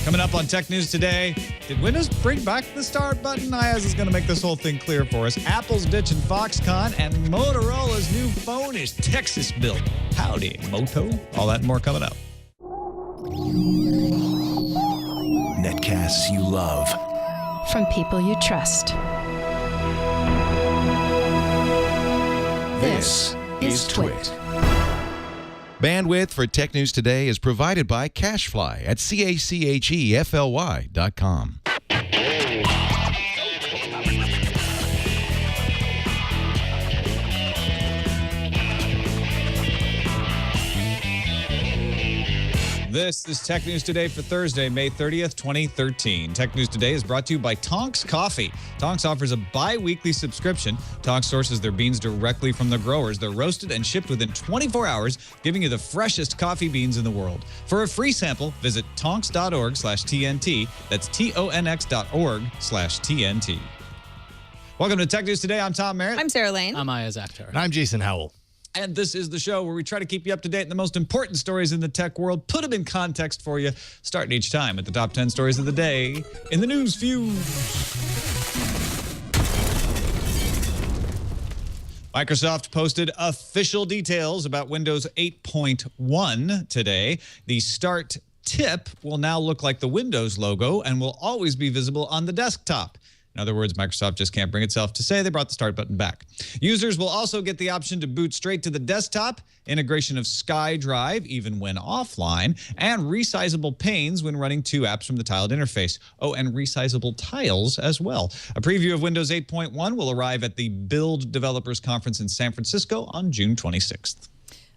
Coming up on Tech News today, did Windows bring back the start button? Ayaz is going to make this whole thing clear for us. Apple's ditching FoxConn, and Motorola's new phone is Texas-built. Howdy, Moto. All that and more coming up. Netcasts you love. From people you trust. This is Twit. Bandwidth for Tech News Today is provided by CacheFly at CACHEFLY.com. This is Tech News Today for Thursday, May 30th, 2013. Tech News Today is brought to you by Tonks Coffee. Tonks offers a bi-weekly subscription. Tonks sources their beans directly from the growers. They're roasted and shipped within 24 hours, giving you the freshest coffee beans in the world. For a free sample, visit tonks.org/TNT. That's TONX.org/TNT. Welcome to Tech News Today. I'm Tom Merritt. I'm Sarah Lane. I'm Ayaz Akhtar. And I'm Jason Howell. And this is the show where we try to keep you up to date on the most important stories in the tech world, put them in context for you, starting each time at the top 10 stories of the day in the News Fuse. Microsoft posted official details about Windows 8.1 today. The Start tip will now look like the Windows logo and will always be visible on the desktop. In other words, Microsoft just can't bring itself to say they brought the Start button back. Users will also get the option to boot straight to the desktop, integration of SkyDrive even when offline, and resizable panes when running two apps from the tiled interface. Oh, and resizable tiles as well. A preview of Windows 8.1 will arrive at the Build Developers Conference in San Francisco on June 26th.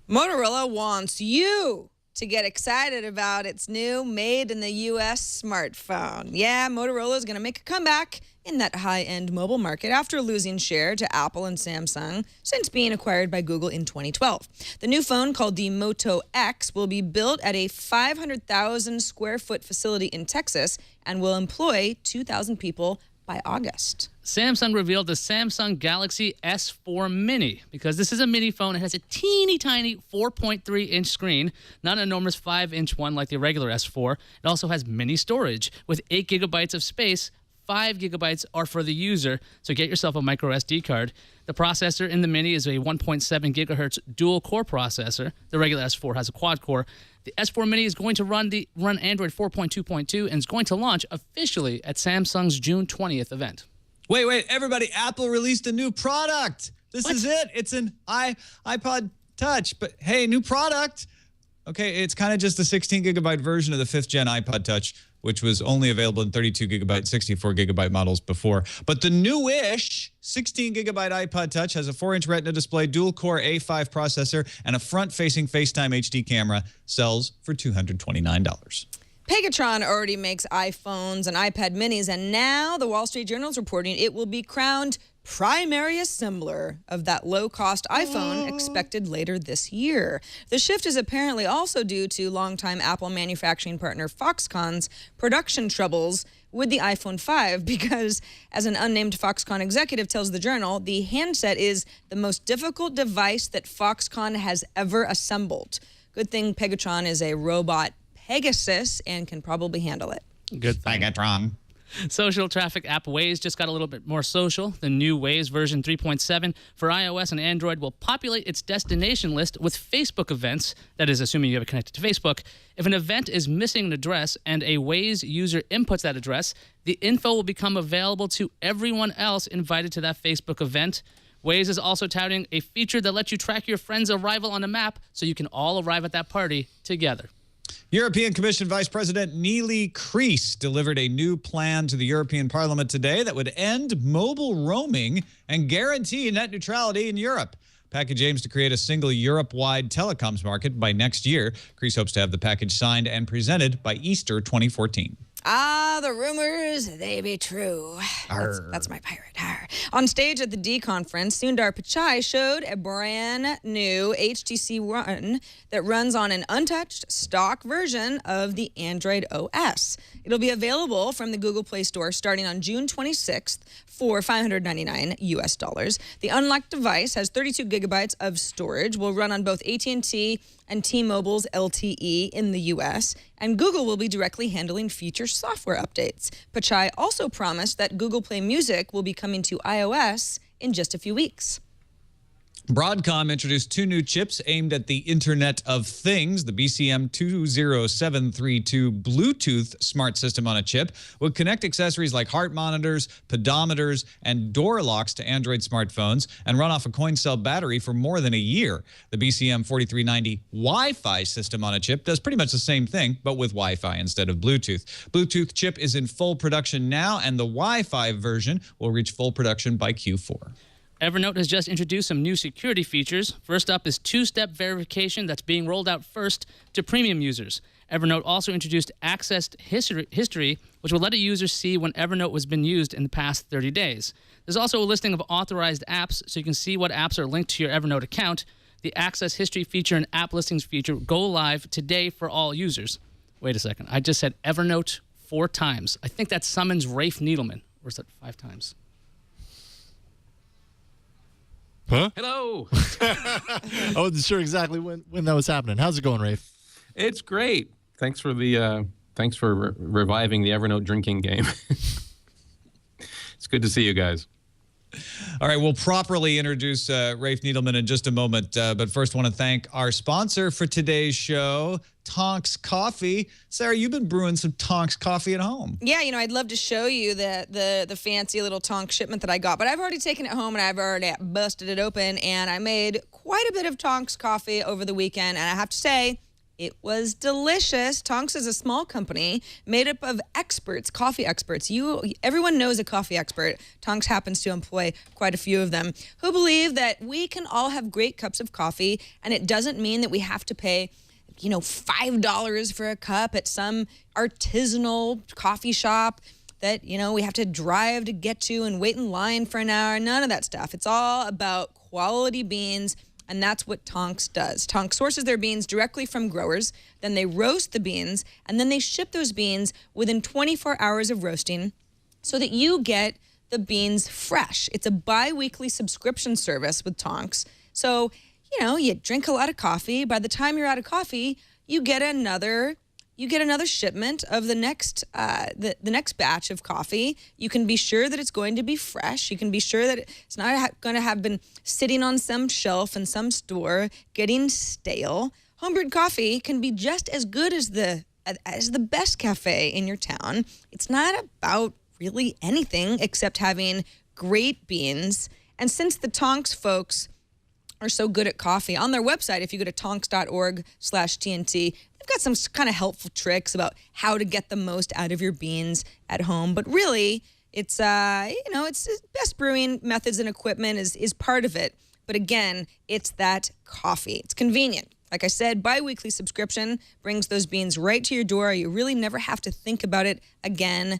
Motorola wants you to get excited about its new made-in-the-U.S. smartphone. Yeah, Motorola is going to make a comeback in that high-end mobile market after losing share to Apple and Samsung since being acquired by Google in 2012. The new phone, called the Moto X, will be built at a 500,000-square-foot facility in Texas and will employ 2,000 people by August. Samsung revealed the Samsung Galaxy S4 Mini because this is a mini phone. It has a teeny tiny 4.3-inch screen, not an enormous 5-inch one like the regular S4. It also has mini storage with 8 gigabytes of space. 5 gigabytes are for the user, so get yourself a micro SD card. The processor in the Mini is a 1.7 gigahertz dual-core processor. The regular S4 has a quad-core. The S4 Mini is going to run Android 4.2.2 and is going to launch officially at Samsung's June 20th event. Wait, everybody, Apple released a new product. This is it. It's an iPod Touch, but hey, new product. Okay, it's kind of just the 16-gigabyte version of the 5th-gen iPod Touch, which was only available in 32-gigabyte, 64-gigabyte models before. But the new-ish 16-gigabyte iPod Touch has a 4-inch Retina display, dual-core A5 processor, and a front-facing FaceTime HD camera. Sells for $229. Pegatron already makes iPhones and iPad minis, and now the Wall Street Journal is reporting it will be crowned primary assembler of that low-cost iPhone expected later this year. The shift is apparently also due to longtime Apple manufacturing partner FoxConn's production troubles with the iPhone 5 because, as an unnamed FoxConn executive tells the Journal, the handset is the most difficult device that FoxConn has ever assembled. Good thing Pegatron is a robot Pegasus and can probably handle it. Good thing. Pegatron. Social traffic app Waze just got a little bit more social. The new Waze version 3.7 for iOS and Android will populate its destination list with Facebook events. That is, assuming you have it connected to Facebook. If an event is missing an address and a Waze user inputs that address, the info will become available to everyone else invited to that Facebook event. Waze is also touting a feature that lets you track your friend's arrival on a map so you can all arrive at that party together. European Commission Vice President Neelie Kroes delivered a new plan to the European Parliament today that would end mobile roaming and guarantee net neutrality in Europe. Package aims to create a single Europe-wide telecoms market by next year. Kroes hopes to have the package signed and presented by Easter 2014. Ah, the rumors, they be true. That's my pirate. Arr. On stage at the D conference, Sundar Pichai showed a brand new HTC One that runs on an untouched stock version of the Android OS. It'll be available from the Google Play Store starting on June 26th for $599 US. The unlocked device has 32 gigabytes of storage, will run on both AT&T and T-Mobile's LTE in the US, and Google will be directly handling future software updates. Pichai also promised that Google Play Music will be coming to iOS in just a few weeks. Broadcom introduced 2 new chips aimed at the Internet of Things. The BCM20732 Bluetooth smart system on a chip would connect accessories like heart monitors, pedometers, and door locks to Android smartphones and run off a coin cell battery for more than a year. The BCM4390 Wi-Fi system on a chip does pretty much the same thing, but with Wi-Fi instead of Bluetooth. Bluetooth chip is in full production now, and the Wi-Fi version will reach full production by Q4. Evernote has just introduced some new security features. First up is two-step verification that's being rolled out first to premium users. Evernote also introduced accessed history, which will let a user see when Evernote has been used in the past 30 days. There's also a listing of authorized apps, so you can see what apps are linked to your Evernote account. The access history feature and app listings feature go live today for all users. Wait a second. I just said Evernote 4 times. I think that summons Rafe Needleman. Or is that 5 times? Huh? Hello. I wasn't sure exactly when that was happening. How's it going, Rafe? It's great. Thanks for reviving the Evernote drinking game. It's good to see you guys. All right, we'll properly introduce Rafe Needleman in just a moment, but first I want to thank our sponsor for today's show, Tonks Coffee. Sarah, you've been brewing some Tonks coffee at home. Yeah, I'd love to show you the fancy little Tonks shipment that I got, but I've already taken it home and I've already busted it open, and I made quite a bit of Tonks coffee over the weekend, and I have to say, it was delicious. Tonks is a small company made up of experts, coffee experts. Everyone knows a coffee expert. Tonks happens to employ quite a few of them who believe that we can all have great cups of coffee, and it doesn't mean that we have to pay, $5 for a cup at some artisanal coffee shop that, we have to drive to get to and wait in line for an hour. None of that stuff. It's all about quality beans. And that's what Tonks does. Tonks sources their beans directly from growers, then they roast the beans, and then they ship those beans within 24 hours of roasting so that you get the beans fresh. It's a bi-weekly subscription service with Tonks. So, you drink a lot of coffee. By the time you're out of coffee, you get another shipment of the next batch of coffee. You can be sure that it's going to be fresh. You can be sure that it's not going to have been sitting on some shelf in some store getting stale. Homebrewed coffee can be just as good as the best cafe in your town. It's not about really anything except having great beans. And since the Tonks folks are so good at coffee, on their website, if you go to tonks.org/TNT, they've got some kind of helpful tricks about how to get the most out of your beans at home. But really, it's best brewing methods and equipment is part of it. But again, it's that coffee. It's convenient. Like I said, bi-weekly subscription brings those beans right to your door. You really never have to think about it again,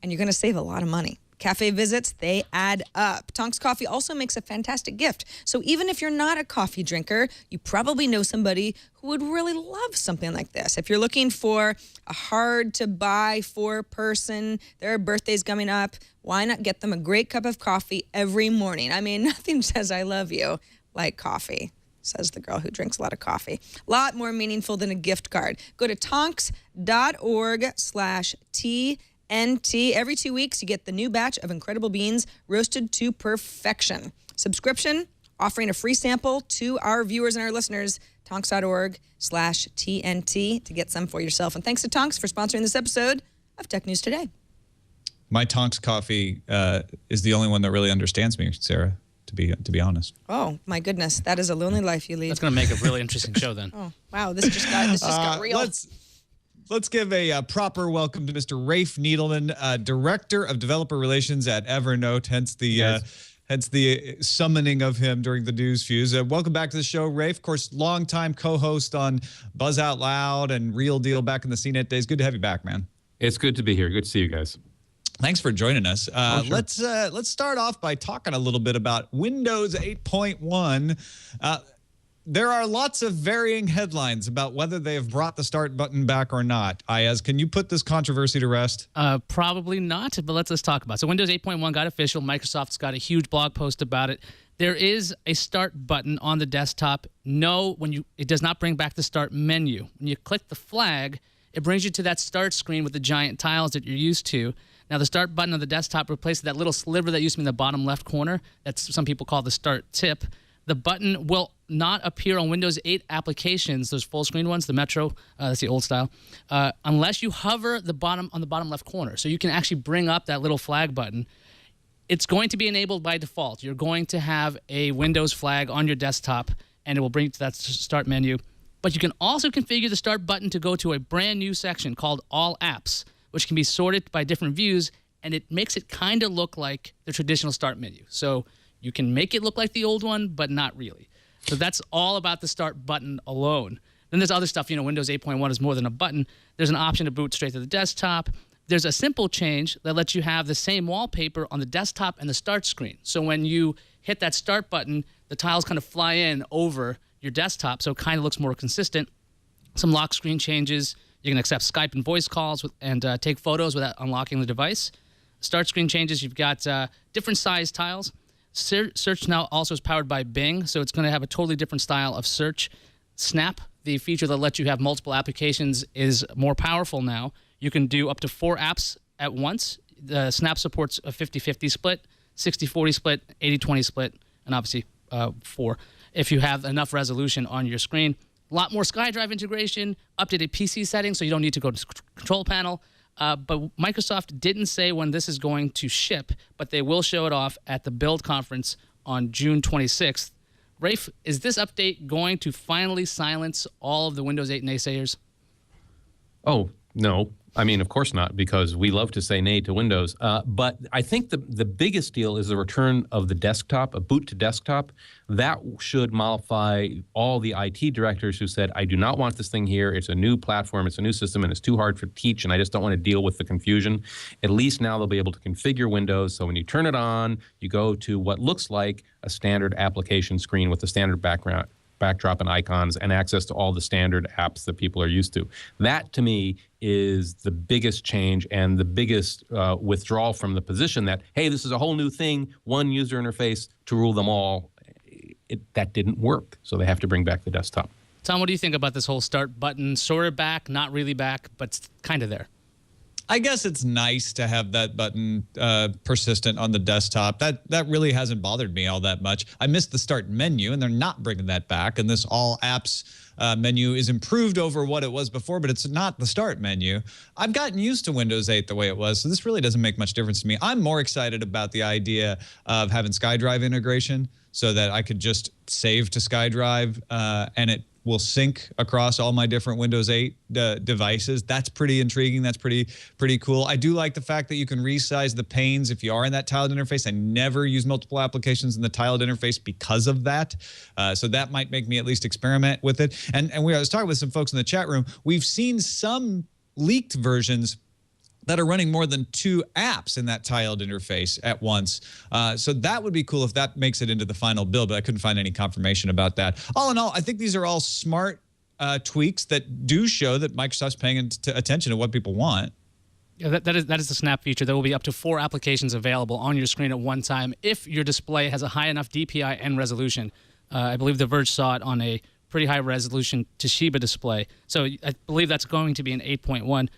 and you're going to save a lot of money. Cafe visits, they add up. Tonks Coffee also makes a fantastic gift. So even if you're not a coffee drinker, you probably know somebody who would really love something like this. If you're looking for a hard-to-buy for-person, their birthday's coming up, why not get them a great cup of coffee every morning? I mean, nothing says I love you like coffee, says the girl who drinks a lot of coffee. A lot more meaningful than a gift card. Go to tonks.org/TNT. Every 2 weeks, you get the new batch of incredible beans roasted to perfection. Subscription, offering a free sample to our viewers and our listeners, tonks.org/TNT to get some for yourself. And thanks to Tonks for sponsoring this episode of Tech News Today. My Tonks coffee is the only one that really understands me, Sarah, to be honest. Oh, my goodness. That is a lonely life you lead. That's going to make a really interesting show then. Oh, wow. This just got real. Let's give a proper welcome to Mr. Rafe Needleman, Director of Developer Relations at Evernote, hence the summoning of him during the news fuse. Welcome back to the show, Rafe. Of course, longtime co-host on Buzz Out Loud and Real Deal back in the CNET days. Good to have you back, man. It's good to be here. Good to see you guys. Thanks for joining us. Sure. Let's start off by talking a little bit about Windows 8.1. There are lots of varying headlines about whether they have brought the start button back or not. Ayaz, can you put this controversy to rest? Probably not, but let's talk about it. So Windows 8.1 got official. Microsoft's got a huge blog post about it. There is a start button on the desktop. No, it does not bring back the start menu. When you click the flag, it brings you to that start screen with the giant tiles that you're used to. Now, the start button on the desktop replaces that little sliver that used to be in the bottom left corner. That's some people call the start tip. The button will not appear on Windows 8 applications, those full screen ones, the Metro, that's the old style, unless you hover on the bottom left corner. So you can actually bring up that little flag button. It's going to be enabled by default. You're going to have a Windows flag on your desktop, and it will bring you to that start menu. But you can also configure the start button to go to a brand new section called All Apps, which can be sorted by different views, and it makes it kind of look like the traditional start menu. So you can make it look like the old one, but not really. So that's all about the start button alone. Then there's other stuff. Windows 8.1 is more than a button. There's an option to boot straight to the desktop. There's a simple change that lets you have the same wallpaper on the desktop and the start screen. So when you hit that start button, the tiles kind of fly in over your desktop, so it kind of looks more consistent. Some lock screen changes. You can accept Skype and voice calls and take photos without unlocking the device. Start screen changes. You've got different size tiles. Search now also is powered by Bing, so it's going to have a totally different style of search. Snap, the feature that lets you have multiple applications, is more powerful now. You can do up to 4 apps at once. The Snap supports a 50-50 split, 60-40 split, 80-20 split, and obviously 4 if you have enough resolution on your screen. A lot more SkyDrive integration, updated PC settings, so you don't need to go to the control panel. But Microsoft didn't say when this is going to ship, but they will show it off at the Build conference on June 26th. Rafe, is this update going to finally silence all of the Windows 8 naysayers? Oh, no. I mean, of course not, because we love to say nay to Windows. But I think the biggest deal is the return of the desktop, a boot to desktop. That should mollify all the IT directors who said, I do not want this thing here. It's a new platform. It's a new system, and it's too hard to teach, and I just don't want to deal with the confusion. At least now they'll be able to configure Windows. So when you turn it on, you go to what looks like a standard application screen with the standard backdrop and icons and access to all the standard apps that people are used to. That, to me, is the biggest change and the biggest withdrawal from the position that, hey, this is a whole new thing, one user interface to rule them all. That didn't work, so they have to bring back the desktop. Tom, what do you think about this whole start button? Sort of back, not really back, but kind of there. I guess it's nice to have that button persistent on the desktop. That really hasn't bothered me all that much. I missed the start menu, and they're not bringing that back. And this all apps menu is improved over what it was before, but it's not the start menu. I've gotten used to Windows 8 the way it was, so this really doesn't make much difference to me. I'm more excited about the idea of having SkyDrive integration so that I could just save to SkyDrive and it will sync across all my different Windows 8 devices. That's pretty intriguing. That's pretty cool. I do like the fact that you can resize the panes if you are in that tiled interface. I never use multiple applications in the tiled interface because of that. So that might make me at least experiment with it. And I was talking with some folks in the chat room. We've seen some leaked versions that are running more than 2 apps in that tiled interface at once. So that would be cool if that makes it into the final build, but I couldn't find any confirmation about that. All in all, I think these are all smart tweaks that do show that Microsoft's paying attention to what people want. Yeah, that is the Snap feature. There will be up to 4 applications available on your screen at one time if your display has a high enough DPI and resolution. I believe The Verge saw it on a pretty high resolution Toshiba display. So I believe that's going to be an 8.1.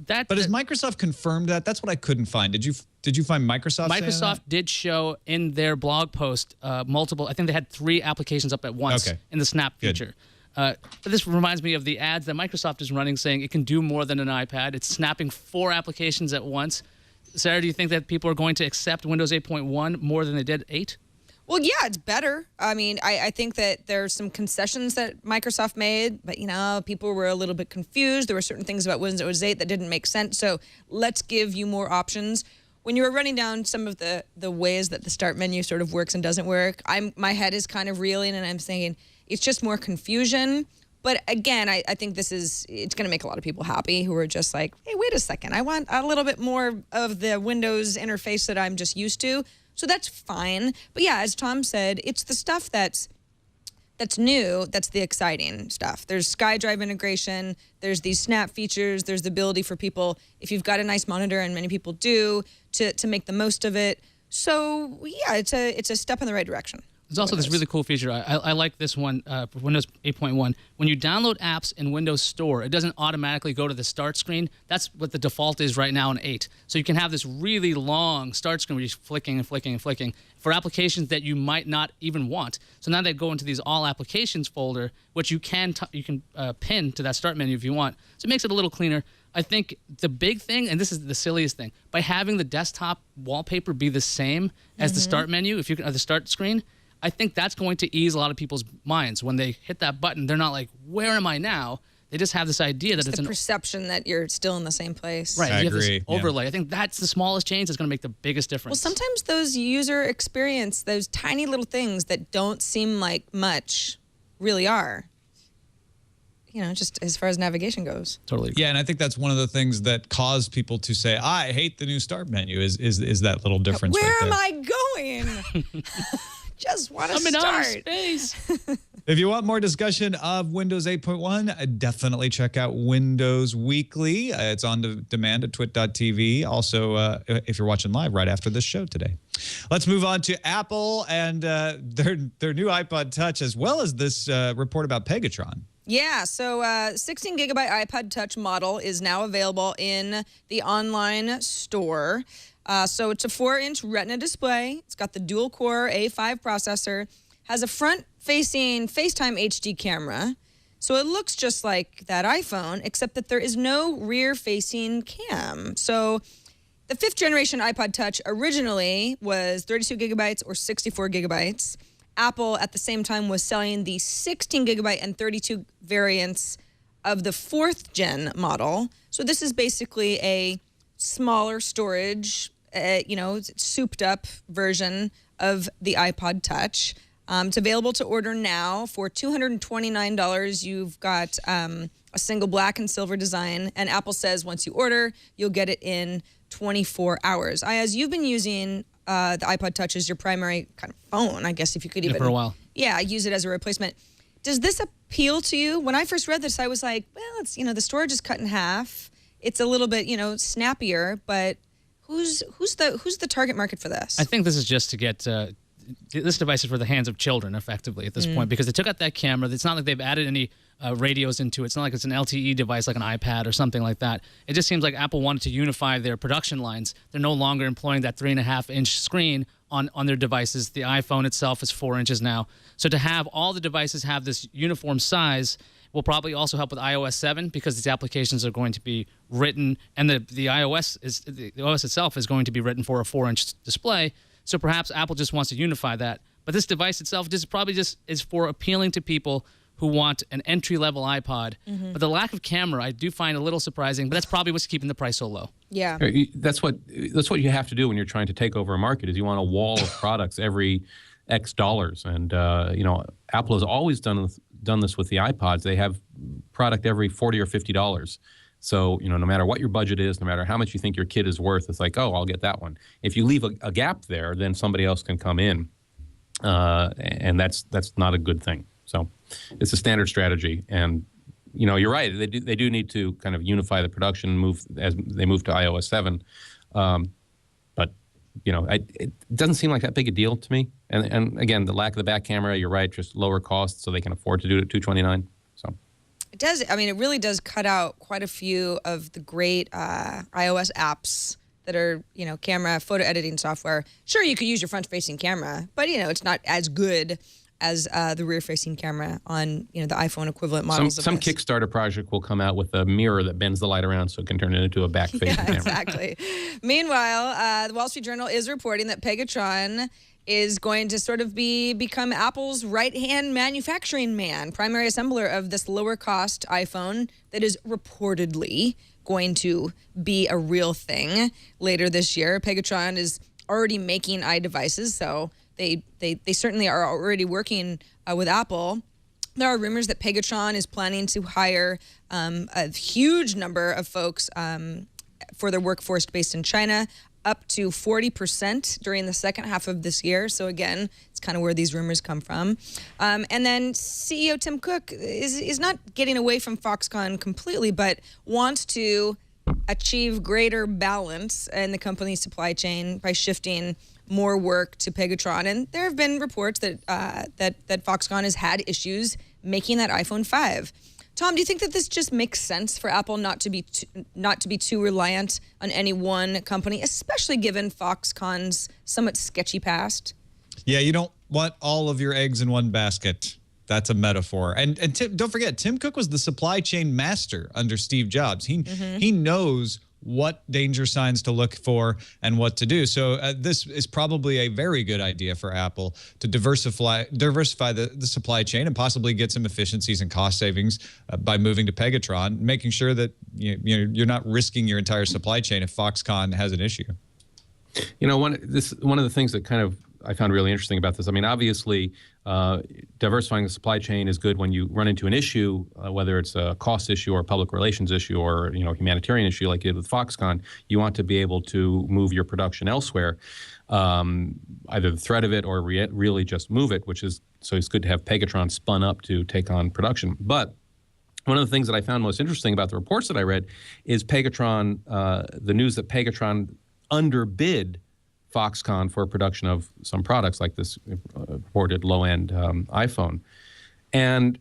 But has Microsoft confirmed that? That's what I couldn't find. Did you find Microsoft? Microsoft did show in their blog post multiple. I think they had 3 applications up at once in the Snap feature. But this reminds me of the ads that Microsoft is running, saying it can do more than an iPad. It's snapping 4 applications at once. Sarah, do you think that people are going to accept Windows 8.1 more than they did 8? Well, yeah, it's better. I mean, I think that there's some concessions that Microsoft made, but, people were a little bit confused. There were certain things about Windows 8 that didn't make sense, so let's give you more options. When you were running down some of the ways that the start menu sort of works and doesn't work, my head is kind of reeling, and I'm saying it's just more confusion. But again, I think it's going to make a lot of people happy who are just like, hey, wait a second, I want a little bit more of the Windows interface that I'm just used to. So that's fine. But yeah, as Tom said, it's the stuff that's new, that's the exciting stuff. There's SkyDrive integration, there's these snap features, there's the ability for people, if you've got a nice monitor, and many people do, to make the most of it. So yeah, it's a step in the right direction. There's also this really cool feature. I like this one for Windows 8.1. When you download apps in Windows Store, it doesn't automatically go to the start screen. That's what the default is right now in 8. So you can have this really long start screen where you're flicking and flicking and flicking for applications that you might not even want. So now they go into these all applications folder, which you can pin to that start menu if you want. So it makes it a little cleaner. I think the big thing, and this is the silliest thing, by having the desktop wallpaper be the same as the start menu, if you can, or the start screen, I think that's going to ease a lot of people's minds. When they hit that button, they're not like, where am I now? They just have this idea that it's the perception that you're still in the same place. Right, I you have agree. this overlay. I think that's the smallest change that's going to make the biggest difference. Well, sometimes those user experience, those tiny little things that don't seem like much, really are. You know, just as far as navigation goes. Totally. Yeah, and I think that's one of the things that caused people to say, I hate the new start menu, is that little difference. Where right am there. I going? Just want to I'm in start. outer space. If you want more discussion of Windows 8.1, definitely check out Windows Weekly. It's on demand at twit.tv. Also, if you're watching live right after this show today. Let's move on to Apple and their new iPod Touch, as well as this report about Pegatron. Yeah, so 16 gigabyte iPod Touch model is now available in the online store. So it's a 4-inch Retina display. It's got the dual-core A5 processor, has a front-facing FaceTime HD camera. So it looks just like that iPhone, except that there is no rear-facing cam. So the 5th generation iPod Touch originally was 32 gigabytes or 64 gigabytes. Apple at the same time was selling the 16 gigabyte and 32 variants of the 4th gen model. So this is basically a smaller storage, souped up version of the iPod Touch. It's available to order now for $229. You've got a single black and silver design, and Apple says once you order, you'll get it in 24 hours. Ayaz, you've been using the iPod Touch as your primary kind of phone, I guess, if you could even. For a while. Yeah, use it as a replacement. Does this appeal to you? When I first read this, I was like, well, it's, the storage is cut in half. It's a little bit, snappier, but who's the target market for this? I think this is just to get this device is for the hands of children, effectively, at this point, because they took out that camera. It's not like they've added any radios into it. It's not like it's an LTE device like an iPad or something like that. It just seems like Apple wanted to unify their production lines. They're no longer employing that 3.5-inch screen on their devices. The iPhone itself is 4 inches now. So to have all the devices have this uniform size will probably also help with iOS 7, because these applications are going to be written, and the OS itself is going to be written for a 4-inch display. So perhaps Apple just wants to unify that. But this device itself probably is for appealing to people who want an entry-level iPod. But the lack of camera I do find a little surprising, but that's probably what's keeping the price so low. Yeah. That's what you have to do when you're trying to take over a market, is you want a wall of products every X dollars. And, Apple has always done this with the iPods. They have product every $40 or $50. So, no matter what your budget is, no matter how much you think your kid is worth, it's like, oh, I'll get that one. If you leave a gap there, then somebody else can come in. And that's not a good thing. So it's a standard strategy. And, you're right. They do need to kind of unify the production as they move to iOS 7. But, it doesn't seem like that big a deal to me. And again, the lack of the back camera, you're right, just lower cost so they can afford to do it at $229. So it does. I mean, it really does cut out quite a few of the great iOS apps that are, camera, photo editing software. Sure, you could use your front-facing camera, but, it's not as good as the rear-facing camera on, the iPhone equivalent models. Some Kickstarter project will come out with a mirror that bends the light around so it can turn it into a back-facing camera. Exactly. Meanwhile, the Wall Street Journal is reporting that Pegatron is going to sort of become Apple's right-hand manufacturing man, primary assembler of this lower-cost iPhone that is reportedly going to be a real thing later this year. Pegatron is already making iDevices, so they certainly are already working with Apple. There are rumors that Pegatron is planning to hire a huge number of folks for their workforce based in China, up to 40% during the second half of this year. So again, it's kind of where these rumors come from. And then CEO Tim Cook is not getting away from Foxconn completely, but wants to achieve greater balance in the company's supply chain by shifting more work to Pegatron. And there have been reports that that Foxconn has had issues making that iPhone 5. Tom, do you think that this just makes sense for Apple not to be too reliant on any one company, especially given Foxconn's somewhat sketchy past? Yeah, you don't want all of your eggs in one basket. That's a metaphor. And don't forget, Tim Cook was the supply chain master under Steve Jobs. He knows what danger signs to look for and what to do. So this is probably a very good idea for Apple to diversify the supply chain and possibly get some efficiencies and cost savings by moving to Pegatron, making sure that you're not risking your entire supply chain if Foxconn has an issue. You know, one of the things that kind of I found really interesting about this. I mean, obviously, diversifying the supply chain is good when you run into an issue, whether it's a cost issue or a public relations issue or humanitarian issue like you did with Foxconn. You want to be able to move your production elsewhere, either the threat of it or really just move it. So it's good to have Pegatron spun up to take on production. But one of the things that I found most interesting about the reports that I read is Pegatron, the news that Pegatron underbid Foxconn for production of some products like this reported low-end iPhone. And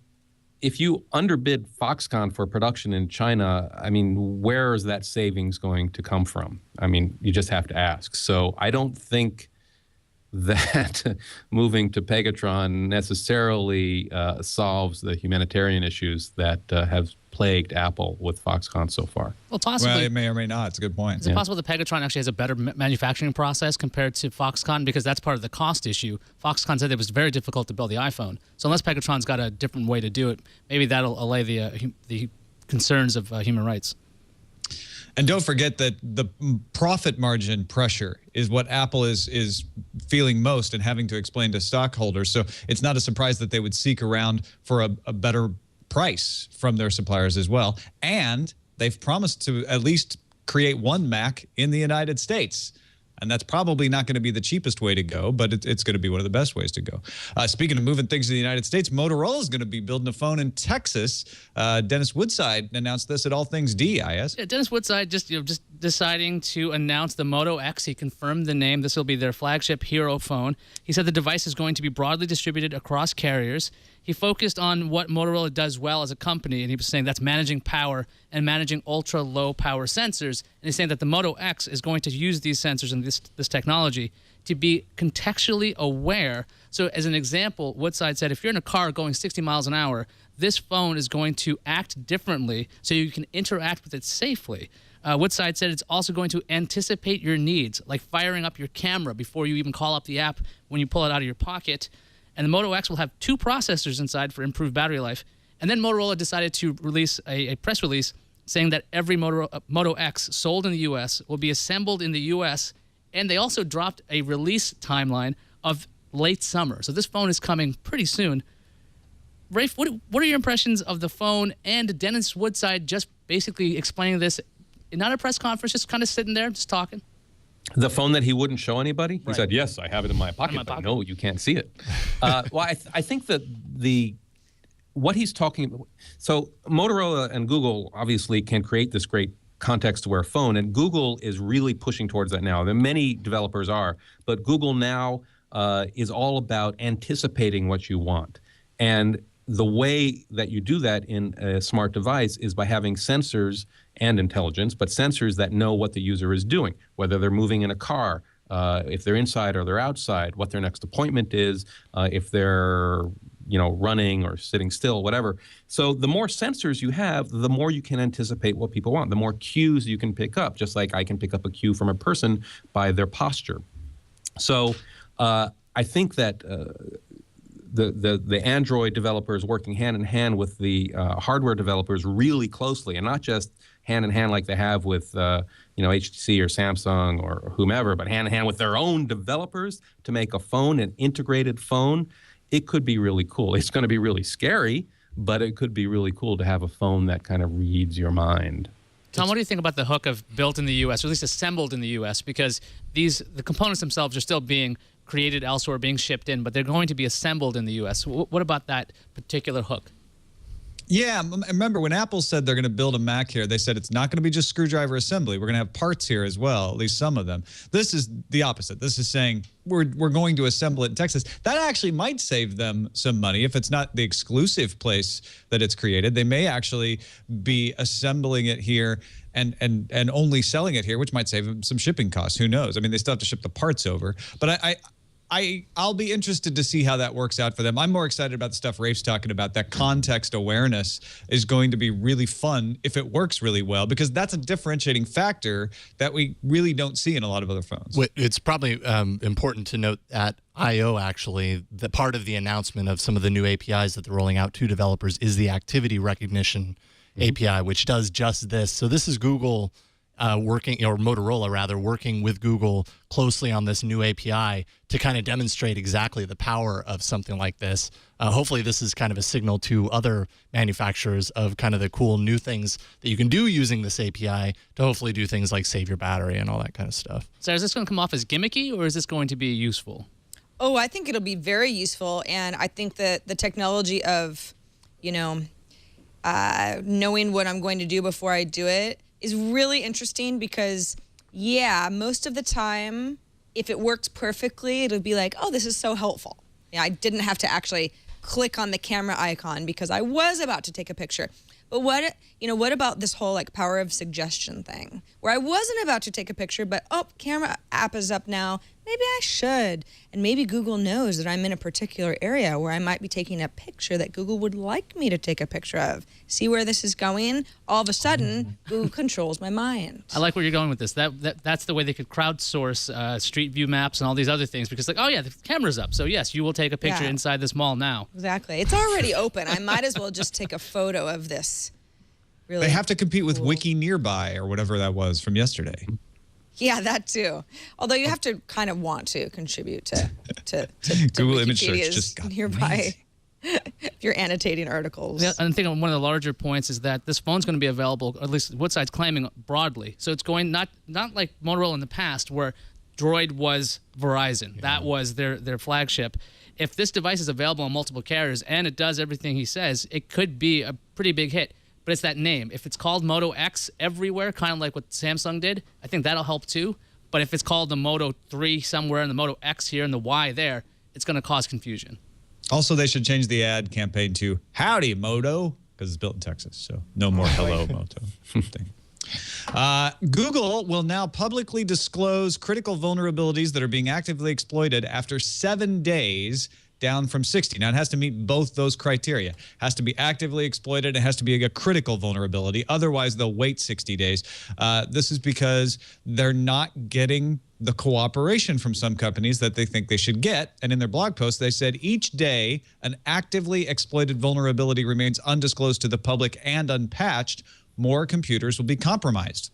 if you underbid Foxconn for production in China, I mean, where is that savings going to come from? I mean, you just have to ask. So I don't think that moving to Pegatron necessarily solves the humanitarian issues that have plagued Apple with Foxconn so far. Well, possibly. Well, it may or may not. It's a good point. Is it possible that Pegatron actually has a better manufacturing process compared to Foxconn? Because that's part of the cost issue. Foxconn said it was very difficult to build the iPhone. So unless Pegatron's got a different way to do it, maybe that'll allay the concerns of human rights. And don't forget that the profit margin pressure is what Apple is feeling most and having to explain to stockholders. So it's not a surprise that they would seek around for a better price from their suppliers as well. And they've promised to at least create one Mac in the United States. And that's probably not going to be the cheapest way to go, but it's going to be one of the best ways to go. Speaking of moving things to the United States, Motorola is going to be building a phone in Texas. Dennis Woodside announced this at All Things DIS. Yeah, Dennis Woodside just deciding to announce the Moto X. He confirmed the name. This will be their flagship hero phone. He said the device is going to be broadly distributed across carriers. He focused on what Motorola does well as a company, and he was saying that's managing power and managing ultra-low power sensors. And he's saying that the Moto X is going to use these sensors and this technology to be contextually aware. So as an example, Woodside said if you're in a car going 60 miles an hour, this phone is going to act differently so you can interact with it safely. Woodside said it's also going to anticipate your needs, like firing up your camera before you even call up the app when you pull it out of your pocket. And the Moto X will have 2 processors inside for improved battery life. And then Motorola decided to release a press release saying that every Moto X sold in the U.S. will be assembled in the U.S., and they also dropped a release timeline of late summer. So this phone is coming pretty soon. Rafe, what are your impressions of the phone and Dennis Woodside just basically explaining this, not a press conference, just kind of sitting there, just talking? The phone that he wouldn't show anybody? Right. He said, yes, I have it in my pocket, but no, you can't see it. Well, I think that what he's talking about, so Motorola and Google obviously can create this great context-aware phone, and Google is really pushing towards that now. There many developers are, but Google now is all about anticipating what you want. And the way that you do that in a smart device is by having sensors and intelligence, but sensors that know what the user is doing, whether they're moving in a car, if they're inside or they're outside, what their next appointment is, if they're running or sitting still, whatever. So the more sensors you have, the more you can anticipate what people want, the more cues you can pick up, just like I can pick up a cue from a person by their posture. So I think that the Android developers working hand in hand with the hardware developers really closely, and not just hand in hand like they have with HTC or Samsung or whomever, but hand in hand with their own developers to make a phone, an integrated phone, it could be really cool. It's going to be really scary, but it could be really cool to have a phone that kind of reads your mind. Tom, what do you think about the hook of built in the U.S., or at least assembled in the U.S.? Because the components themselves are still being created elsewhere, being shipped in, but they're going to be assembled in the U.S. What about that particular hook? Yeah, remember when Apple said they're going to build a Mac here, they said it's not going to be just screwdriver assembly. We're going to have parts here as well, at least some of them. This is the opposite. This is saying we're going to assemble it in Texas. That actually might save them some money if it's not the exclusive place that it's created. They may actually be assembling it here and only selling it here, which might save them some shipping costs. Who knows? I mean, they still have to ship the parts over. But I'll be interested to see how that works out for them. I'm more excited about the stuff Rafe's talking about. That context awareness is going to be really fun if it works really well, because that's a differentiating factor that we really don't see in a lot of other phones. It's probably important to note at I/O, actually, that part of the announcement of some of the new APIs that they're rolling out to developers is the activity recognition API, which does just this. So this is Google working, or Motorola rather, working with Google closely on this new API to kind of demonstrate exactly the power of something like this. Hopefully this is kind of a signal to other manufacturers of kind of the cool new things that you can do using this API to hopefully do things like save your battery and all that kind of stuff. So is this going to come off as gimmicky, or is this going to be useful? Oh, I think it'll be very useful, and I think that the technology of, knowing what I'm going to do before I do it is really interesting, because, yeah, most of the time, if it works perfectly, it'll be like, oh, this is so helpful. Yeah, I didn't have to actually click on the camera icon because I was about to take a picture. But what about this whole like power of suggestion thing, where I wasn't about to take a picture, but camera app is up now. Maybe I should. And maybe Google knows that I'm in a particular area where I might be taking a picture that Google would like me to take a picture of. See where this is going? All of a sudden, Google controls my mind. I like where you're going with this. That's the way they could crowdsource Street View maps and all these other things, because like, oh yeah, the camera's up. So yes, you will take a picture inside this mall now. Exactly. It's already open. I might as well just take a photo of this. Really they have to compete with cool. Wiki Nearby or whatever that was from yesterday. Yeah, that too. Although you have to kind of want to contribute to Google image search Wikipedia's just got nearby. If you're annotating articles. Yeah, I think one of the larger points is that this phone's going to be available, or at least Woodside's claiming, broadly. So it's going not like Motorola in the past, where Droid was Verizon. Yeah. That was their flagship. If this device is available on multiple carriers and it does everything he says, it could be a pretty big hit. But it's that name. If it's called Moto X everywhere, kind of like what Samsung did, I think that'll help too. But if it's called the Moto 3 somewhere and the Moto X here and the Y there, it's going to cause confusion. Also, they should change the ad campaign to Howdy Moto, because it's built in Texas. So no more Hello Moto thing. Google will now publicly disclose critical vulnerabilities that are being actively exploited after 7 days, down from 60. Now, it has to meet both those criteria. It has to be actively exploited. It has to be a critical vulnerability. Otherwise, they'll wait 60 days. This is because they're not getting the cooperation from some companies that they think they should get. And in their blog post, they said each day an actively exploited vulnerability remains undisclosed to the public and unpatched, more computers will be compromised.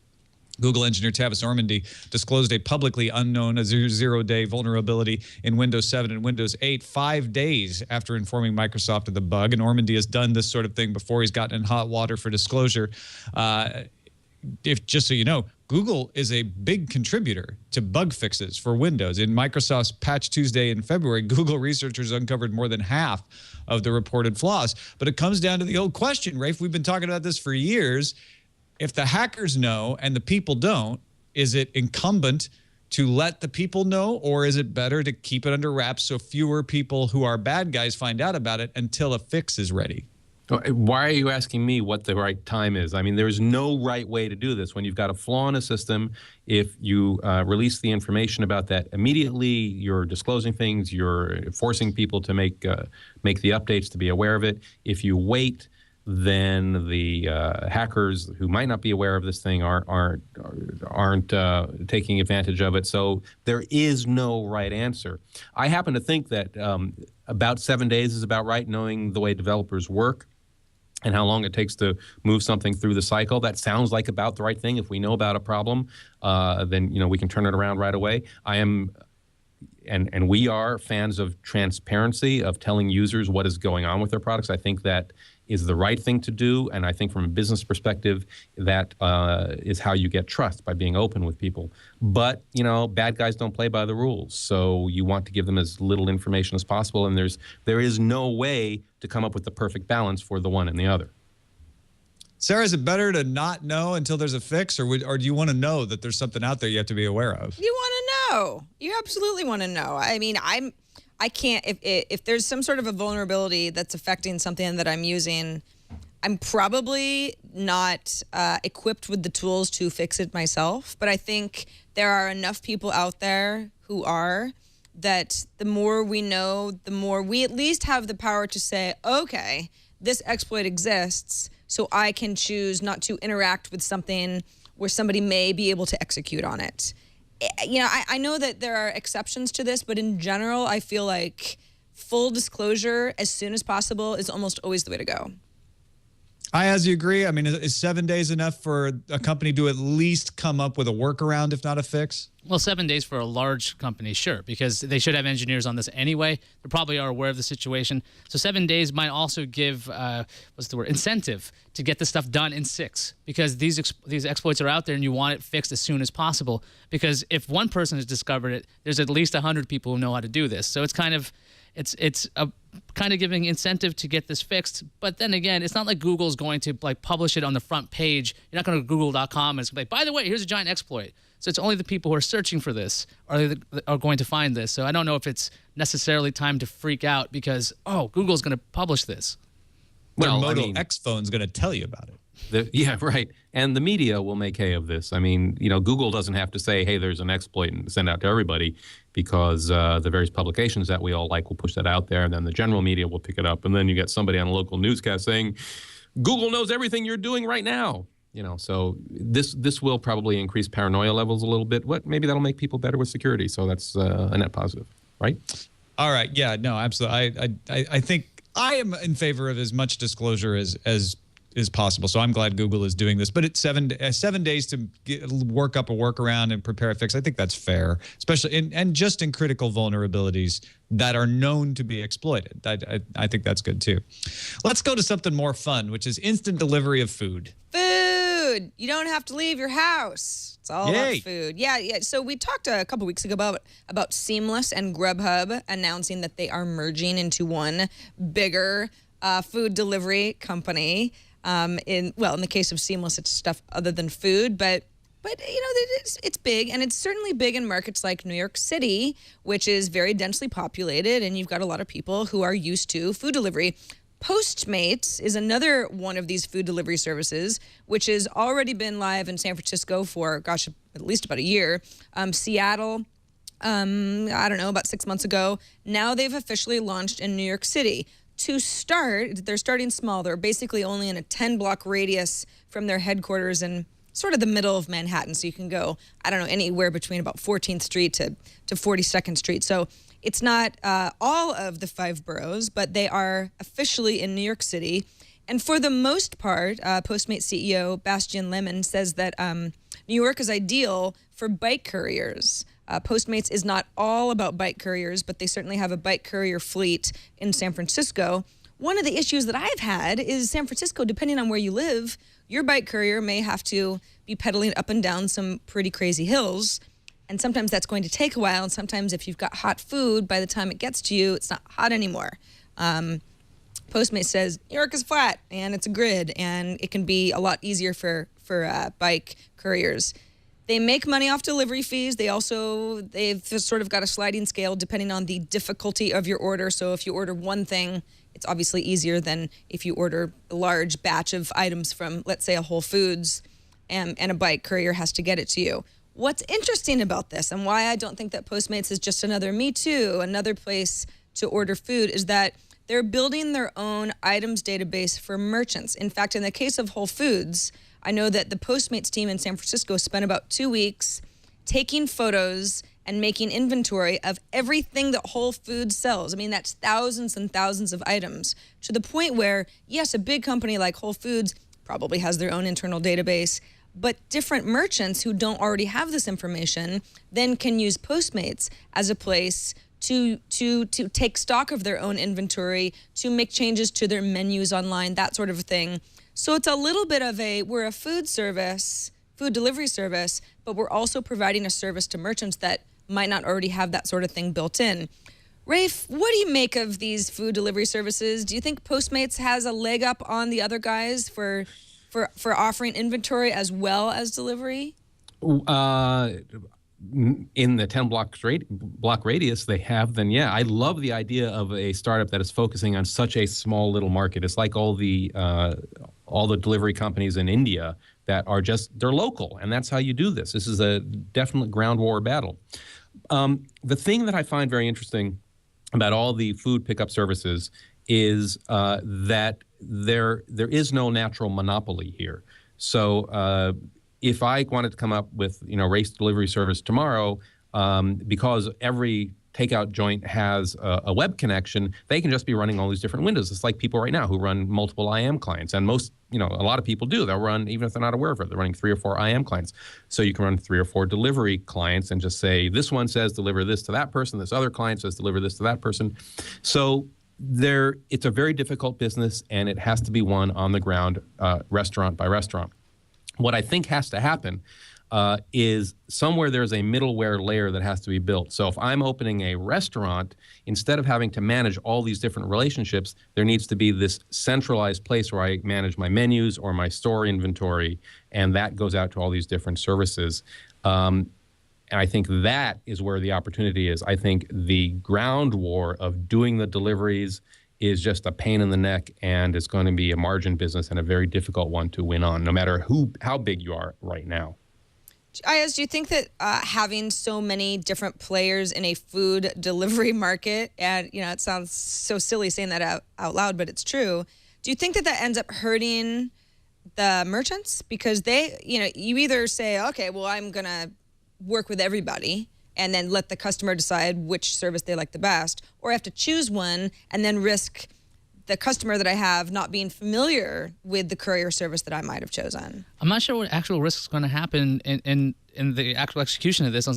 Google engineer Tavis Ormandy disclosed a publicly unknown zero-day vulnerability in Windows 7 and Windows 8 5 days after informing Microsoft of the bug. And Ormandy has done this sort of thing before. He's gotten in hot water for disclosure. Just so you know, Google is a big contributor to bug fixes for Windows. In Microsoft's Patch Tuesday in February, Google researchers uncovered more than half of the reported flaws. But it comes down to the old question, Rafe. We've been talking about this for years. If the hackers know and the people don't, is it incumbent to let the people know, or is it better to keep it under wraps so fewer people who are bad guys find out about it until a fix is ready? Why are you asking me what the right time is? I mean, there's no right way to do this. When you've got a flaw in a system, if you release the information about that immediately, you're disclosing things, you're forcing people to make the updates to be aware of it. If you wait, then the hackers who might not be aware of this thing aren't taking advantage of it. So there is no right answer. I happen to think that about 7 days is about right, knowing the way developers work and how long it takes to move something through the cycle. That sounds like about the right thing. If we know about a problem, then we can turn it around right away. and we are fans of transparency, of telling users what is going on with their products. I think that is the right thing to do, and I think from a business perspective, that is how you get trust, by being open with people. But, bad guys don't play by the rules, so you want to give them as little information as possible, and there is no way to come up with the perfect balance for the one and the other. Sarah, is it better to not know until there's a fix, or do you want to know that there's something out there you have to be aware of? You want to know. You absolutely want to know. I mean, I can't, if there's some sort of a vulnerability that's affecting something that I'm using, I'm probably not equipped with the tools to fix it myself. But I think there are enough people out there who are, that the more we know, the more we at least have the power to say, okay, this exploit exists, so I can choose not to interact with something where somebody may be able to execute on it. I know that there are exceptions to this, but in general, I feel like full disclosure as soon as possible is almost always the way to go. I, as you agree, I mean, is 7 days enough for a company to at least come up with a workaround, if not a fix? Well, 7 days for a large company, sure, because they should have engineers on this anyway. They probably are aware of the situation. So 7 days might also give, incentive to get this stuff done in 6, because these exploits are out there and you want it fixed as soon as possible. Because if one person has discovered it, there's at least 100 people who know how to do this. So it's kind of giving incentive to get this fixed. But then again, it's not like Google's going to publish it on the front page. You're not going to google.com and it's going to be by the way, here's a giant exploit. So it's only the people who are searching for this are going to find this. So I don't know if it's necessarily time to freak out because, Google's going to publish this. Well, Moto X phone's going to tell you about it. Yeah, right. And the media will make hay of this. I mean, Google doesn't have to say, hey, there's an exploit and send out to everybody, because the various publications that we all like will push that out there, and then the general media will pick it up. And then you get somebody on a local newscast saying, Google knows everything you're doing right now. So this will probably increase paranoia levels a little bit. Maybe that'll make people better with security. So that's a net positive, right? All right. Yeah, no, absolutely. I think I am in favor of as much disclosure as is possible. So I'm glad Google is doing this. But it's 7 days to work up a workaround and prepare a fix. I think that's fair, especially and just in critical vulnerabilities that are known to be exploited. I think that's good too. Let's go to something more fun, which is instant delivery of food. Food. You don't have to leave your house. It's all Yay. about food. Yeah. So we talked a couple weeks ago about Seamless and Grubhub announcing that they are merging into one bigger food delivery company. In the case of Seamless, it's stuff other than food, but it's big, and it's certainly big in markets like New York City, which is very densely populated, and you've got a lot of people who are used to food delivery. Postmates is another one of these food delivery services, which has already been live in San Francisco for, at least about a year. Seattle, about 6 months ago. Now they've officially launched in New York City. To start, they're starting small. They're basically only in a 10-block radius from their headquarters in sort of the middle of Manhattan. So you can go, anywhere between about 14th Street to 42nd Street. So it's not all of the 5 boroughs, but they are officially in New York City. And for the most part, Postmates CEO Bastian Lemon says that New York is ideal for bike couriers. Postmates is not all about bike couriers, but they certainly have a bike courier fleet in San Francisco. One of the issues that I've had is San Francisco, depending on where you live, your bike courier may have to be pedaling up and down some pretty crazy hills. And sometimes that's going to take a while. And sometimes if you've got hot food, by the time it gets to you, it's not hot anymore. Postmates says New York is flat and it's a grid, and it can be a lot easier for bike couriers. They make money off delivery fees. They've sort of got a sliding scale depending on the difficulty of your order. So if you order one thing, it's obviously easier than if you order a large batch of items from, let's say, a Whole Foods, and a bike courier has to get it to you. What's interesting about this, and why I don't think that Postmates is just another Me Too, another place to order food, is that they're building their own items database for merchants. In fact, in the case of Whole Foods, I know that the Postmates team in San Francisco spent about 2 weeks taking photos and making inventory of everything that Whole Foods sells. I mean, that's thousands and thousands of items, to the point where, yes, a big company like Whole Foods probably has their own internal database, But different merchants who don't already have this information then can use Postmates as a place to take stock of their own inventory, to make changes to their menus online, that sort of thing. So it's a little bit of we're a food delivery service, but we're also providing a service to merchants that might not already have that sort of thing built in. Rafe, what do you make of these food delivery services? Do you think Postmates has a leg up on the other guys for offering inventory as well as delivery? In the 10 block radius they have, then yeah. I love the idea of a startup that is focusing on such a small little market. It's like all the delivery companies in India that are they're local, and that's how you do this. This is a definite ground war battle. The thing that I find very interesting about all the food pickup services is that there is no natural monopoly here. So if I wanted to come up with race delivery service tomorrow, because every takeout joint has a web connection, they can just be running all these different windows. It's like people right now who run multiple IM clients, and a lot of people do. They'll run, even if they're not aware of it, they're running 3 or 4 IM clients. So you can run 3 or 4 delivery clients and just say, this one says deliver this to that person, this other client says deliver this to that person. So it's a very difficult business, and it has to be won on the ground, restaurant by restaurant. What I think has to happen is somewhere there's a middleware layer that has to be built. So if I'm opening a restaurant, instead of having to manage all these different relationships, there needs to be this centralized place where I manage my menus or my store inventory, and that goes out to all these different services. And I think that is where the opportunity is. I think the ground war of doing the deliveries is just a pain in the neck, and it's going to be a margin business and a very difficult one to win on, no matter how big you are right now. Ayaz, do you think that having so many different players in a food delivery market, and it sounds so silly saying that out loud, but it's true, do you think that ends up hurting the merchants? Because you either say, okay, well, I'm going to work with everybody and then let the customer decide which service they like the best, or I have to choose one and then risk the customer that I have not being familiar with the courier service that I might have chosen. I'm not sure what actual risk is going to happen in the actual execution of this.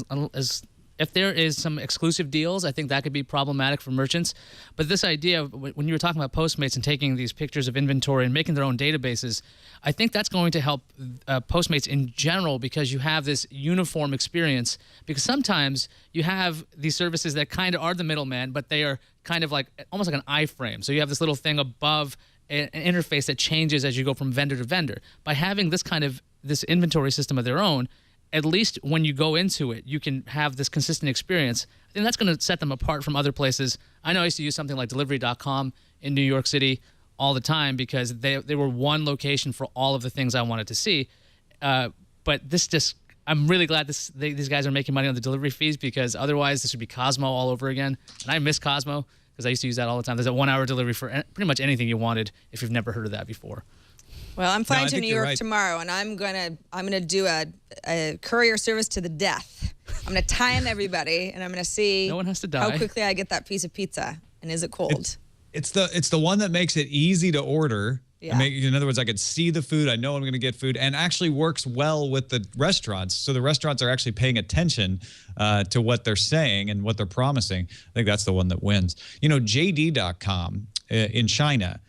If there is some exclusive deals, I think that could be problematic for merchants. But this idea of when you were talking about Postmates and taking these pictures of inventory and making their own databases, I think that's going to help Postmates in general, because you have this uniform experience. Because sometimes you have these services that kind of are the middleman, but they are kind of like almost like an iframe. So you have this little thing above an interface that changes as you go from vendor to vendor. By having this inventory system of their own, at least when you go into it, you can have this consistent experience. I think that's going to set them apart from other places. I know I used to use something like delivery.com in New York City all the time because they were one location for all of the things I wanted to see. But I'm really glad these guys are making money on the delivery fees, because otherwise this would be Cosmo all over again. And I miss Cosmo because I used to use that all the time. There's a 1-hour delivery for pretty much anything you wanted if you've never heard of that before. Well, I'm flying to New York tomorrow, and I'm gonna do a courier service to the death. I'm gonna time everybody, and I'm gonna see no one has to die. How quickly I get that piece of pizza, and is it cold? It's the one that makes it easy to order. Yeah. In other words, I could see the food. I know I'm going to get food, and actually works well with the restaurants. So the restaurants are actually paying attention to what they're saying and what they're promising. I think that's the one that wins. JD.com in China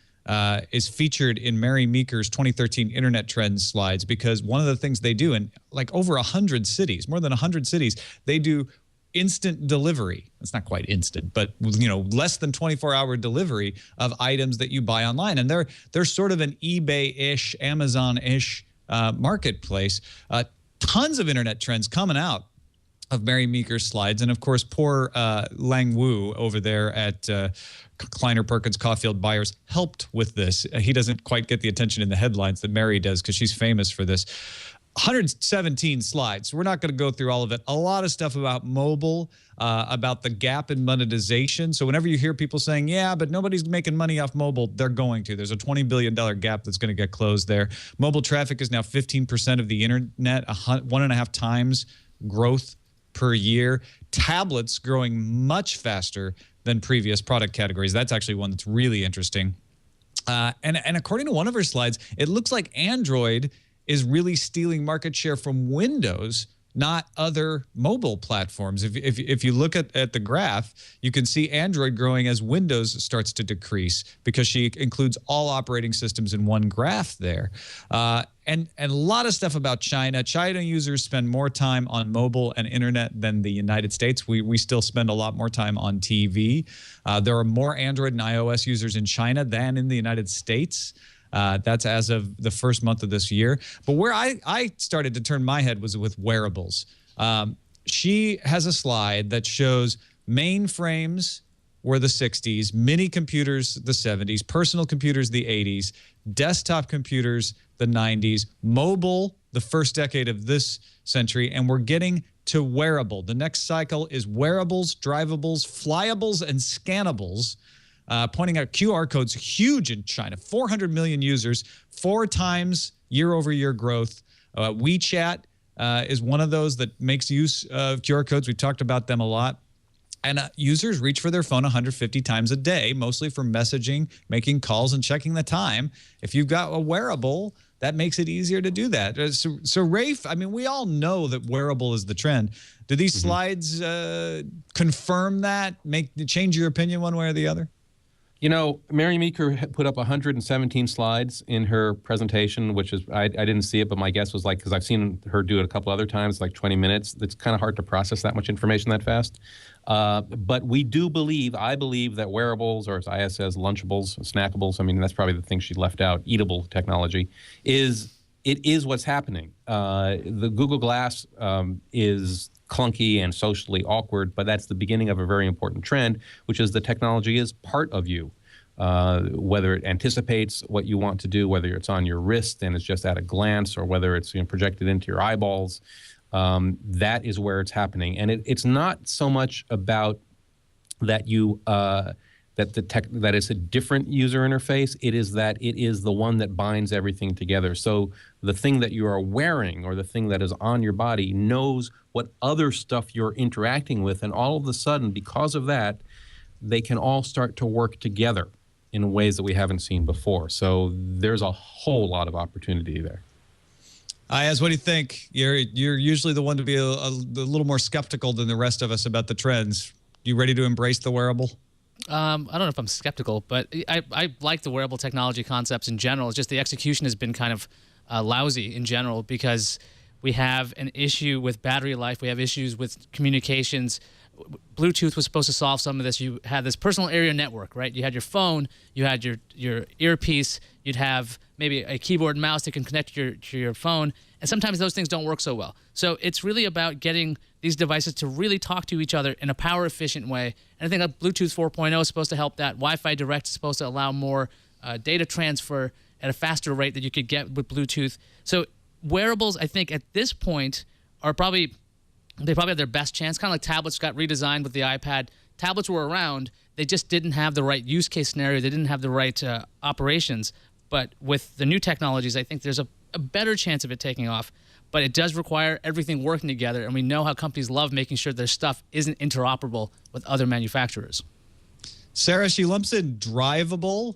is featured in Mary Meeker's 2013 Internet Trends slides, because one of the things they do in like over 100 cities, more than 100 cities, they do instant delivery. It's not quite instant, but less than 24-hour delivery of items that you buy online. And they're sort of an eBay-ish, Amazon-ish marketplace. Tons of internet trends coming out of Mary Meeker's slides. And of course, poor Lang Wu over there at Kleiner Perkins Caulfield Buyers helped with this. He doesn't quite get the attention in the headlines that Mary does, because she's famous for this. 117 slides. We're not going to go through all of it. A lot of stuff about mobile, about the gap in monetization. So whenever you hear people saying, yeah, but nobody's making money off mobile, they're going to. There's a $20 billion gap that's going to get closed there. Mobile traffic is now 15% of the internet, 1.5 times growth per year. Tablets growing much faster than previous product categories. That's actually one that's really interesting. And according to one of her slides, it looks like Android is really stealing market share from Windows, not other mobile platforms. If you look at the graph, you can see Android growing as Windows starts to decrease because she includes all operating systems in one graph there. And a lot of stuff about China. China users spend more time on mobile and internet than the United States. We still spend a lot more time on TV. There are more Android and iOS users in China than in the United States. That's as of the first month of this year. But where I started to turn my head was with wearables. She has a slide that shows mainframes were the 60s, mini computers the 70s, personal computers the 80s, desktop computers the 90s, mobile the first decade of this century, and we're getting to wearable. The next cycle is wearables, drivables, flyables, and scannables. Pointing out QR codes, huge in China, 400 million users, 4 times year-over-year growth. WeChat is one of those that makes use of QR codes. We've talked about them a lot. And users reach for their phone 150 times a day, mostly for messaging, making calls, and checking the time. If you've got a wearable, that makes it easier to do that. So Rafe, I mean, we all know that wearable is the trend. Do these slides confirm that, change your opinion one way or the other? You know, Mary Meeker put up 117 slides in her presentation, which is, I didn't see it, but my guess was like, because I've seen her do it a couple other times, like 20 minutes. It's kind of hard to process that much information that fast. But we do believe, I believe that wearables, or as Aya says, Lunchables, snackables, I mean, that's probably the thing she left out, eatable technology, it is what's happening. The Google Glass is clunky and socially awkward, but that's the beginning of a very important trend, which is the technology is part of you. Whether it anticipates what you want to do, whether it's on your wrist and it's just at a glance, or whether it's projected into your eyeballs, that is where it's happening. And it's not so much about that that it's a different user interface. It is that it is the one that binds everything together. So the thing that you are wearing, or the thing that is on your body, knows what other stuff you're interacting with, and all of a sudden, because of that, they can all start to work together in ways that we haven't seen before. So there's a whole lot of opportunity there. Ayaz, what do you think? You're usually the one to be a little more skeptical than the rest of us about the trends. You ready to embrace the wearable? I don't know if I'm skeptical, but I like the wearable technology concepts in general. It's just the execution has been kind of lousy in general, because we have an issue with battery life. We have issues with communications. Bluetooth was supposed to solve some of this. You had this personal area network, right? You had your phone, you had your earpiece, you'd have maybe a keyboard and mouse that can connect to your phone, and sometimes those things don't work so well. So it's really about getting these devices to really talk to each other in a power-efficient way. And I think that Bluetooth 4.0 is supposed to help that. Wi-Fi Direct is supposed to allow more data transfer at a faster rate that you could get with Bluetooth. So wearables, I think, at this point are probably have their best chance. Kind of like tablets got redesigned with the iPad. Tablets were around. They just didn't have the right use case scenario. They didn't have the right operations. But with the new technologies, I think there's a better chance of it taking off. But it does require everything working together, and we know how companies love making sure their stuff isn't interoperable with other manufacturers. Sarah, she lumps in Driveable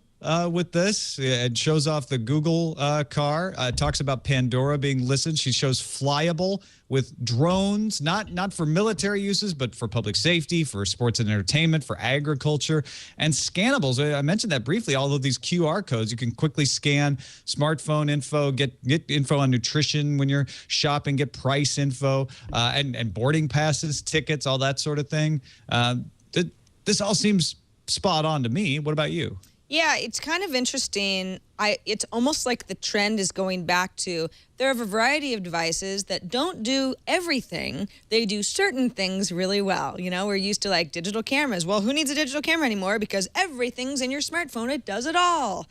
with this. It shows off the Google car. Talks about Pandora being listed. She shows Flyable with drones, not for military uses, but for public safety, for sports and entertainment, for agriculture, and scannables. I mentioned that briefly. All of these QR codes, you can quickly scan smartphone info, get info on nutrition when you're shopping, get price info, and boarding passes, tickets, all that sort of thing. This all seems spot on to me. What about you? Yeah, it's kind of interesting. It's almost like the trend is going back to, there are a variety of devices that don't do everything. They do certain things really well. You know, we're used to like digital cameras. Well, who needs a digital camera anymore? Because everything's in your smartphone. It does it all.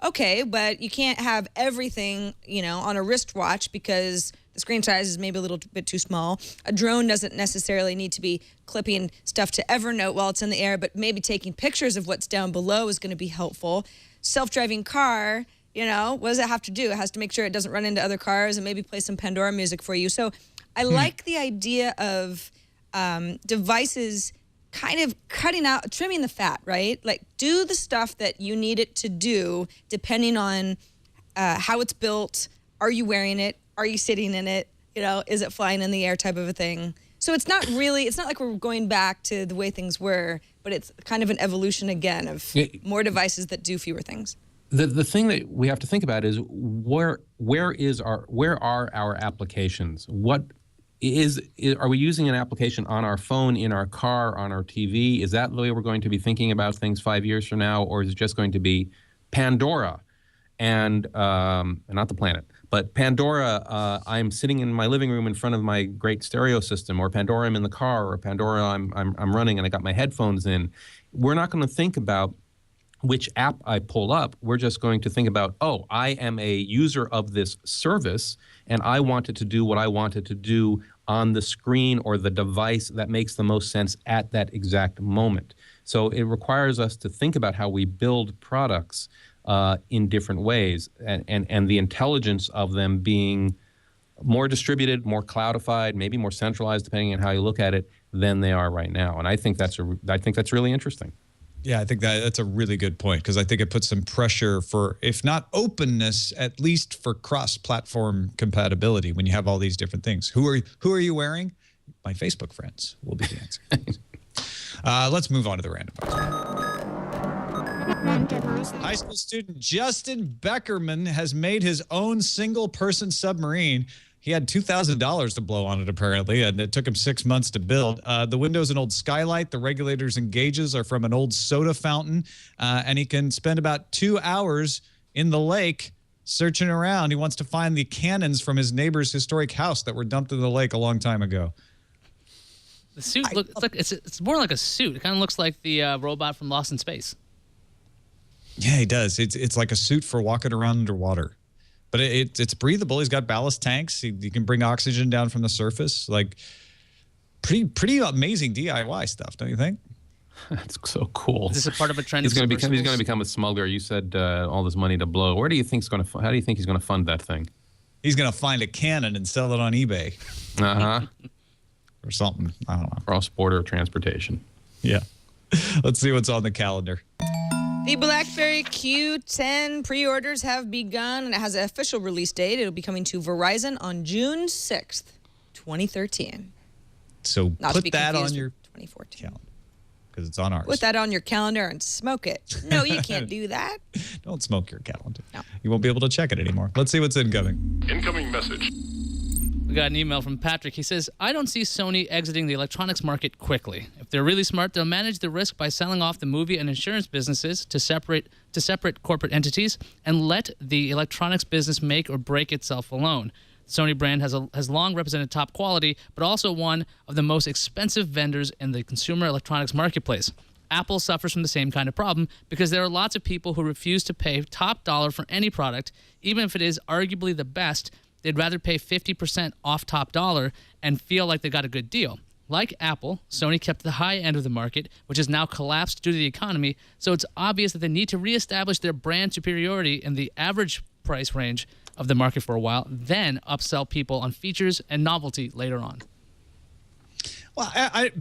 Okay, but you can't have everything, on a wristwatch because the screen size is maybe a little bit too small. A drone doesn't necessarily need to be clipping stuff to Evernote while it's in the air, but maybe taking pictures of what's down below is going to be helpful. Self-driving car, what does it have to do? It has to make sure it doesn't run into other cars and maybe play some Pandora music for you. So I like the idea of devices kind of trimming the fat, right? Like, do the stuff that you need it to do depending on how it's built, are you wearing it? Are you sitting in it? You know, is it flying in the air type of a thing? So it's not like we're going back to the way things were, but it's kind of an evolution again of more devices that do fewer things. The thing that we have to think about is where are our applications? Are we using an application on our phone, in our car, on our TV? Is that the way we're going to be thinking about things 5 years from now, or is it just going to be Pandora and not the planet, but Pandora? I'm sitting in my living room in front of my great stereo system, or Pandora, I'm in the car, or Pandora, I'm running and I got my headphones in. We're not going to think about which app I pull up. We're just going to think about, oh, I am a user of this service, and I want it to do what I want it to do on the screen or the device that makes the most sense at that exact moment. So it requires us to think about how we build products in different ways, and the intelligence of them being more distributed, more cloudified, maybe more centralized, depending on how you look at it, than they are right now. And I think that's really interesting. Yeah, I think that's a really good point, because I think it puts some pressure for, if not openness, at least for cross-platform compatibility when you have all these different things. Who are you wearing? My Facebook friends will be the answer. Let's move on to the random box. High school student Justin Beckerman has made his own single-person submarine. He had $2,000 to blow on it, apparently, and it took him 6 months to build. The window's an old skylight. The regulators and gauges are from an old soda fountain. And he can spend about 2 hours in the lake searching around. He wants to find the cannons from his neighbor's historic house that were dumped in the lake a long time ago. The suit it's more like a suit. It kind of looks like the robot from Lost in Space. Yeah, he does. It's like a suit for walking around underwater. But it's breathable. He's got ballast tanks. He can bring oxygen down from the surface. Like, pretty amazing DIY stuff, don't you think? That's so cool. Is this a part of a trend? He's going to become a smuggler. You said all this money to blow. How do you think he's going to fund that thing? He's going to find a cannon and sell it on eBay. Or something. I don't know. Cross-border transportation. Yeah. Let's see what's on the calendar. The BlackBerry Q10 pre-orders have begun, and it has an official release date. It'll be coming to Verizon on June 6th, 2013. So Not put that on your 2014 calendar, because it's on ours. Put that on your calendar and smoke it. No, you can't do that. Don't smoke your calendar. No. You won't be able to check it anymore. Let's see what's incoming. Incoming message. We got an email from Patrick. He says, I don't see Sony exiting the electronics market quickly. If they're really smart, they'll manage the risk by selling off the movie and insurance businesses to separate corporate entities and let the electronics business make or break itself alone. The Sony brand has long represented top quality, but also one of the most expensive vendors in the consumer electronics marketplace. Apple suffers from the same kind of problem because there are lots of people who refuse to pay top dollar for any product, even if it is arguably the best. They'd rather pay 50% off top dollar and feel like they got a good deal. Like Apple, Sony kept the high end of the market, which has now collapsed due to the economy, so it's obvious that they need to reestablish their brand superiority in the average price range of the market for a while, then upsell people on features and novelty later on. Well,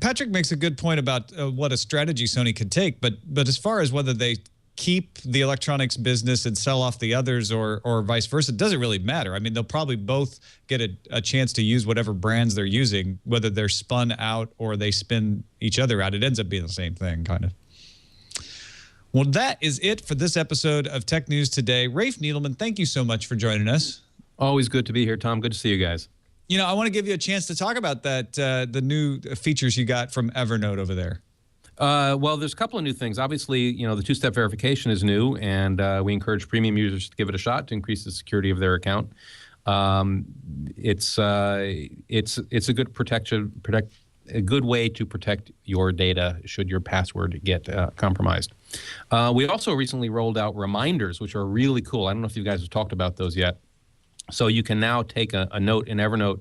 Patrick makes a good point about what a strategy Sony could take, but as far as whether they keep the electronics business and sell off the others or vice versa, it doesn't really matter. I mean, they'll probably both get a chance to use whatever brands they're using, whether they're spun out or they spin each other out. It ends up being the same thing, kind of. Well, that is it for this episode of Tech News Today. Rafe Needleman, thank you so much for joining us. Always good to be here, Tom. Good to see you guys. You know, I want to give you a chance to talk about that, the new features you got from Evernote over there. Well, there's a couple of new things. Obviously, you know, the two-step verification is new, and we encourage premium users to give it a shot to increase the security of their account. It's a good way to protect your data should your password get compromised. We also recently rolled out reminders, which are really cool. I don't know if you guys have talked about those yet. So you can now take a note in Evernote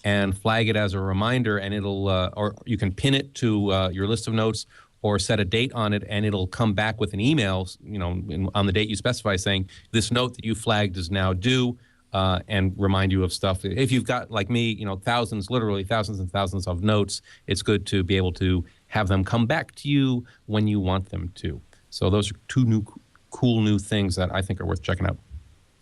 and flag it as a reminder, and it'll, or you can pin it to your list of notes or set a date on it, and it'll come back with an email, you know, on the date you specify, saying this note that you flagged is now due, and remind you of stuff. If you've got, like me, you know, literally thousands and thousands of notes, it's good to be able to have them come back to you when you want them to. So those are two cool new things that I think are worth checking out.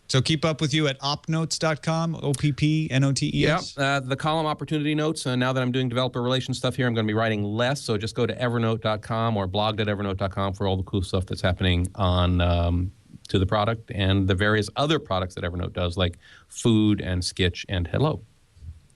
So keep up with you at opnotes.com, OPPNOTES. The column opportunity notes. Now that I'm doing developer relations stuff here, I'm going to be writing less. So just go to evernote.com or blog.evernote.com for all the cool stuff that's happening on to the product and the various other products that Evernote does, like Food and Skitch and Hello.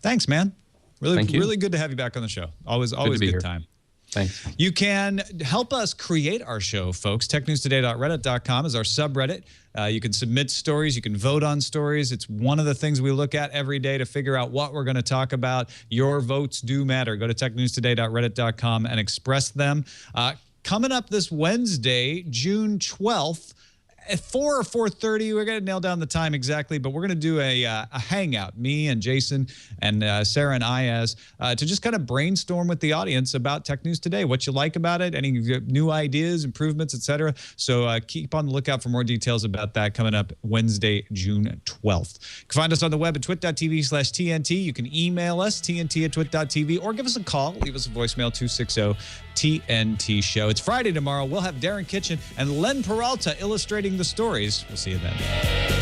Thanks, man. Thank you. Really good to have you back on the show. Always to be good here. time. Thanks. You can help us create our show, folks. TechNewsToday.reddit.com is our subreddit. You can submit stories. You can vote on stories. It's one of the things we look at every day to figure out what we're going to talk about. Your votes do matter. Go to TechNewsToday.reddit.com and express them. Coming up this Wednesday, June 12th, at 4 or 4:30, we're going to nail down the time exactly, but we're going to do a hangout, me and Jason and Sarah and Ayaz, to just kind of brainstorm with the audience about Tech News Today, what you like about it, any new ideas, improvements, etc. So keep on the lookout for more details about that coming up Wednesday, June 12th. You can find us on the web at twit.tv/TNT. You can email us, tnt@twit.tv, or give us a call. Leave us a voicemail, 260-TNT show. It's Friday tomorrow. We'll have Darren Kitchen and Len Peralta illustrating the stories. We'll see you then.